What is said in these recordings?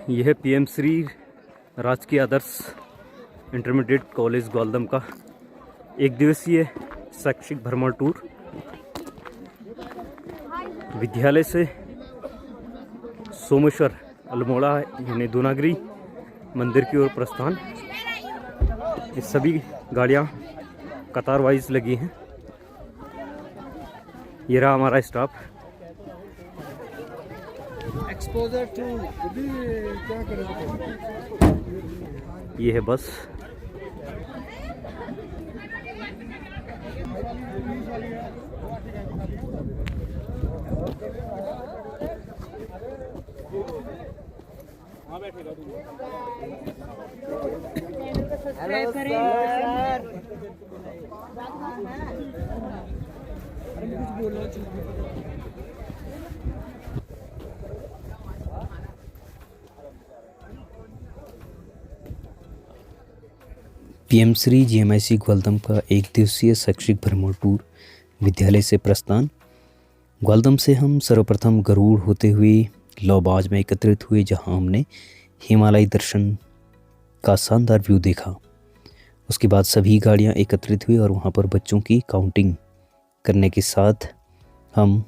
यह है पीएम श्री राजकीय आदर्श इंटरमीडिएट कॉलेज ग्वालदम का एक दिवसीय शैक्षिक भ्रमण टूर। विद्यालय से सोमेश्वर अल्मोड़ा यानी दूनागरी मंदिर की ओर प्रस्थान। ये सभी गाड़ियाँ कतार वाइज लगी हैं। ये रहा हमारा स्टाफ। एक्सपोजर टू क्या करेंगे? ये है बस। Hello sir. PM Shri GMIC Gwaldam का एक दिवसीय शैक्षिक भ्रमण टूर विद्यालय से प्रस्थान। ग्वालदम से हम सर्वप्रथम गरुड़ होते हुए लौबाज में एकत्रित हुए, जहां हमने हिमालय दर्शन का शानदार व्यू देखा। उसके बाद सभी गाड़ियां एकत्रित हुई और वहां पर बच्चों की काउंटिंग करने के साथ हम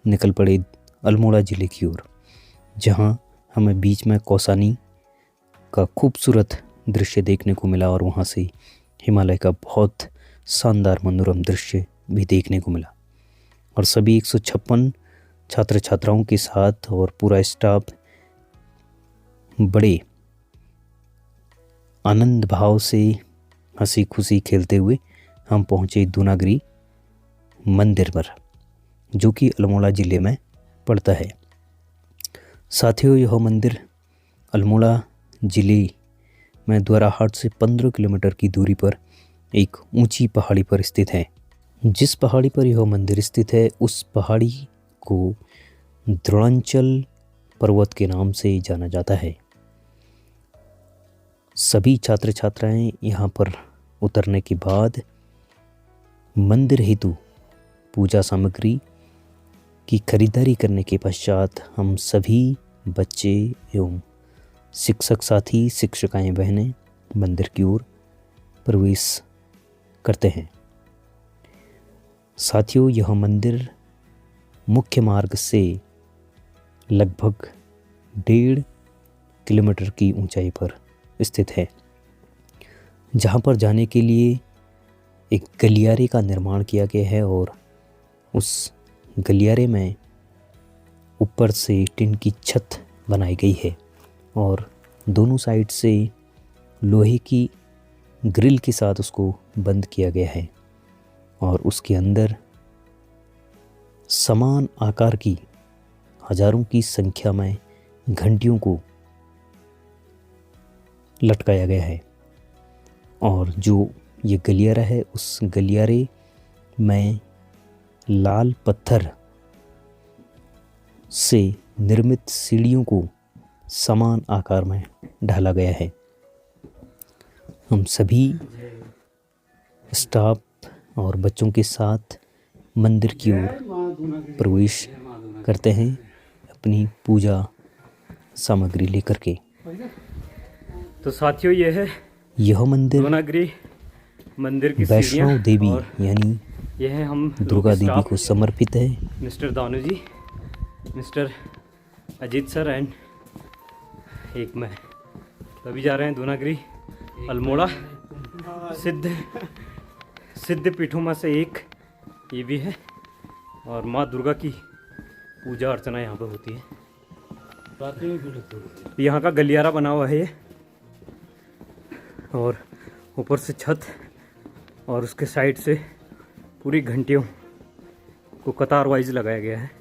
निकल पड़े अल्मोड़ा ज़िले की ओर, जहां हमें बीच में कौसानी का खूबसूरत दृश्य देखने को मिला और वहाँ से हिमालय का बहुत शानदार मनोरम दृश्य भी देखने को मिला। और सभी 156 छात्र छात्राओं के साथ और पूरा स्टाफ बड़े आनंद भाव से हंसी खुशी खेलते हुए हम पहुँचे दूनागरी मंदिर पर, जो कि अल्मोड़ा ज़िले में पड़ता है। साथियों, यह मंदिर अल्मोड़ा ज़िले में द्वाराहाट से 15 किलोमीटर की दूरी पर एक ऊंची पहाड़ी पर स्थित है। जिस पहाड़ी पर यह मंदिर स्थित है, उस पहाड़ी को द्रोणांचल पर्वत के नाम से जाना जाता है। सभी छात्र छात्राएं यहाँ पर उतरने के बाद मंदिर हेतु पूजा सामग्री की खरीदारी करने के पश्चात हम सभी बच्चे एवं शिक्षक साथी, शिक्षिकाएं, बहनें मंदिर की ओर प्रवेश करते हैं। साथियों, यह मंदिर मुख्य मार्ग से लगभग 1.5 किलोमीटर की ऊंचाई पर स्थित है, जहां पर जाने के लिए एक गलियारे का निर्माण किया गया है और उस गलियारे में ऊपर से टिन की छत बनाई गई है और दोनों साइड से लोहे की ग्रिल के साथ उसको बंद किया गया है। और उसके अंदर समान आकार की हजारों की संख्या में घंटियों को लटकाया गया है। और जो ये गलियारा है, उस गलियारे में लाल पत्थर से निर्मित सीढ़ियों को समान आकार में ढाला गया है। हम सभी स्टाफ और बच्चों के साथ मंदिर की ओर प्रवेश करते हैं अपनी पूजा सामग्री लेकर के। तो साथियों, यह मंदिर दूनागरी मंदिर की वैष्णो देवी यानी यह है हम दुर्गा देवी को समर्पित है। Mister Danu ji, mister Ajit sir and एक मैं अभी जा रहे हैं दूनागरी अल्मोड़ा। सिद्ध पीठों में से एक ये भी है और माँ दुर्गा की पूजा अर्चना यहाँ पर होती है। यहाँ का गलियारा बना हुआ है ये, और ऊपर से छत और उसके साइड से पूरी घंटियों को कतार वाइज लगाया गया है।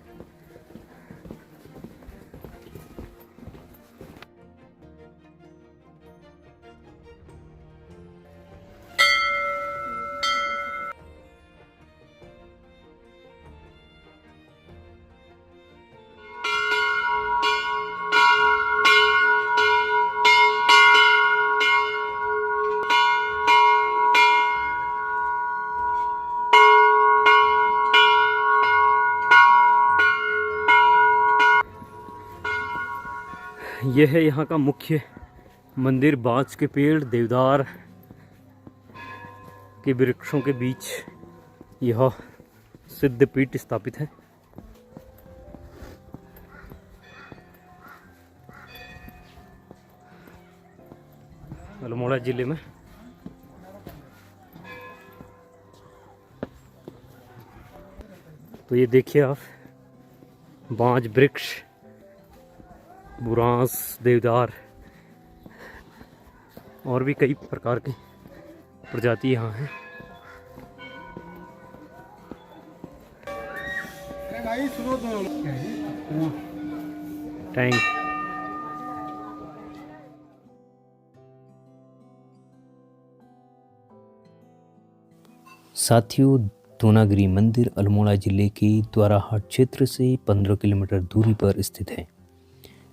यह है यहाँ का मुख्य मंदिर। बांस के पेड़, देवदार के वृक्षों के बीच यह सिद्ध पीठ स्थापित है। अल्मोड़ा जिले में। तो ये देखिए आप, बांज वृक्ष, बुरांस, देवदार और भी कई प्रकार की प्रजाति यहाँ है। भाई सुनो टैंक। साथियों, दोनागिरी मंदिर अल्मोड़ा जिले के द्वाराहाट क्षेत्र से 15 किलोमीटर दूरी पर स्थित है।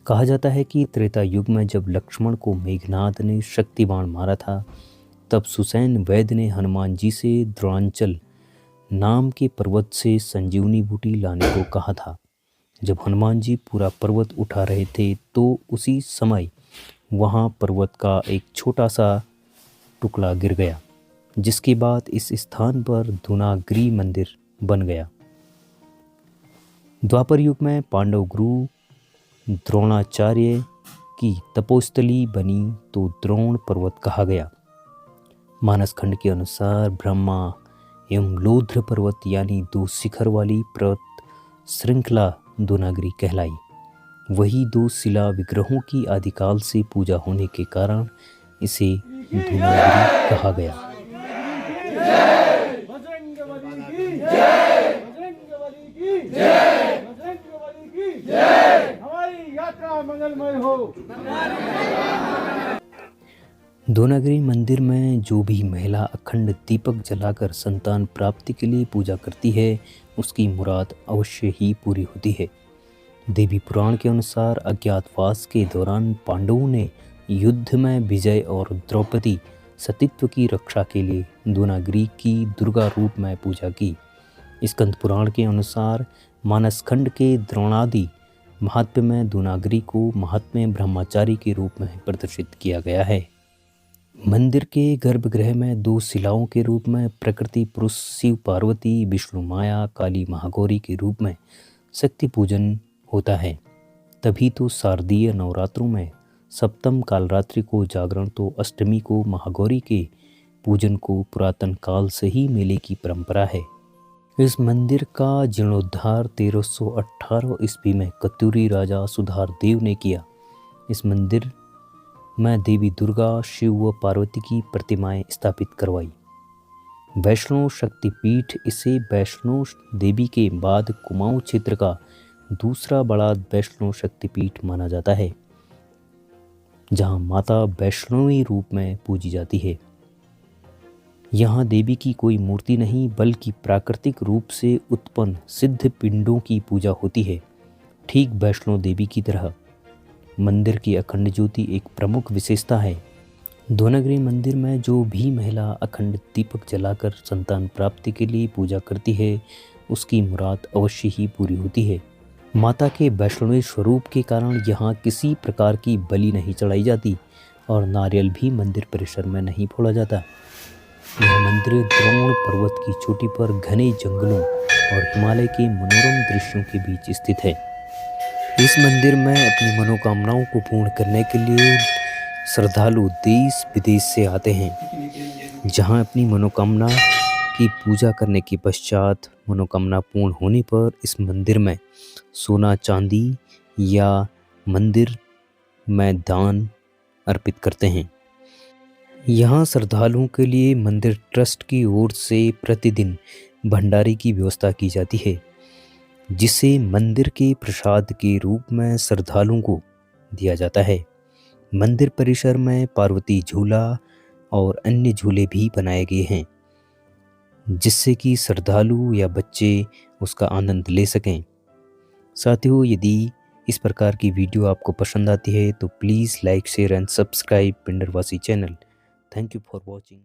कहा जाता है कि त्रेता युग में जब लक्ष्मण को मेघनाद ने शक्ति बाण मारा था, तब सुसैन वैद्य ने हनुमान जी से द्रोणांचल नाम के पर्वत से संजीवनी बूटी लाने को कहा था। जब हनुमान जी पूरा पर्वत उठा रहे थे तो उसी समय वहां पर्वत का एक छोटा सा टुकड़ा गिर गया, जिसके बाद इस स्थान पर दोनागिरी मंदिर बन गया। द्वापर युग में पांडव गुरु द्रोणाचार्य की तपोस्थली बनी तो द्रोण पर्वत कहा गया। मानस खंड के अनुसार ब्रह्मा एवं लोध्र पर्वत यानी 2 शिखर वाली पर्वत श्रृंखला दोनागिरी कहलाई। वही 2 शिला विग्रहों की आदिकाल से पूजा होने के कारण इसे दोनागिरी कहा गया। हमारी यात्रा मंगलमय हो। दोनागिरी मंदिर में जो भी महिला अखंड दीपक जलाकर संतान प्राप्ति के लिए पूजा करती है, उसकी मुराद अवश्य ही पूरी होती है। देवी पुराण के अनुसार अज्ञातवास के दौरान पांडवों ने युद्ध में विजय और द्रौपदी सतीत्व की रक्षा के लिए दोनागिरी की दुर्गा रूप में पूजा की। स्कंद पुराण के अनुसार मानसखंड के द्रोणादि महात्म्य में दोनागिरी को महात्म्य ब्रह्मचारी के रूप में प्रदर्शित किया गया है। मंदिर के गर्भगृह में 2 शिलाओं के रूप में प्रकृति पुरुष शिव पार्वती, विष्णु माया, काली महागौरी के रूप में शक्ति पूजन होता है। तभी तो शारदीय नवरात्रों में सप्तम कालरात्रि को जागरण तो अष्टमी को महागौरी के पूजन को पुरातन काल से ही मेले की परंपरा है। इस मंदिर का जीर्णोद्धार 1318 ईस्वी में कत्यूरी राजा सुधार देव ने किया। इस मंदिर में देवी दुर्गा, शिव व पार्वती की प्रतिमाएं स्थापित करवाई। वैष्णो शक्तिपीठ इसे वैष्णो देवी के बाद कुमाऊं क्षेत्र का दूसरा बड़ा वैष्णो शक्तिपीठ माना जाता है, जहां माता वैष्णवी रूप में पूजी जाती है। यहाँ देवी की कोई मूर्ति नहीं, बल्कि प्राकृतिक रूप से उत्पन्न सिद्ध पिंडों की पूजा होती है, ठीक वैष्णो देवी की तरह। मंदिर की अखंड ज्योति एक प्रमुख विशेषता है। दोनागिरी मंदिर में जो भी महिला अखंड दीपक जलाकर संतान प्राप्ति के लिए पूजा करती है, उसकी मुराद अवश्य ही पूरी होती है। माता के वैष्णवी स्वरूप के कारण यहाँ किसी प्रकार की बलि नहीं चढ़ाई जाती और नारियल भी मंदिर परिसर में नहीं फोड़ा जाता। यह मंदिर द्रोण पर्वत की चोटी पर घने जंगलों और हिमालय के मनोरम दृश्यों के बीच स्थित है। इस मंदिर में अपनी मनोकामनाओं को पूर्ण करने के लिए श्रद्धालु देश विदेश से आते हैं, जहां अपनी मनोकामना की पूजा करने के पश्चात मनोकामना पूर्ण होने पर इस मंदिर में सोना चांदी या मंदिर में दान अर्पित करते हैं। यहाँ श्रद्धालुओं के लिए मंदिर ट्रस्ट की ओर से प्रतिदिन भंडारे की व्यवस्था की जाती है, जिसे मंदिर के प्रसाद के रूप में श्रद्धालुओं को दिया जाता है। मंदिर परिसर में पार्वती झूला और अन्य झूले भी बनाए गए हैं, जिससे कि श्रद्धालु या बच्चे उसका आनंद ले सकें। साथियों, यदि इस प्रकार की वीडियो आपको पसंद आती है तो please like, share and subscribe Pindarvasi channel. Thank you for watching.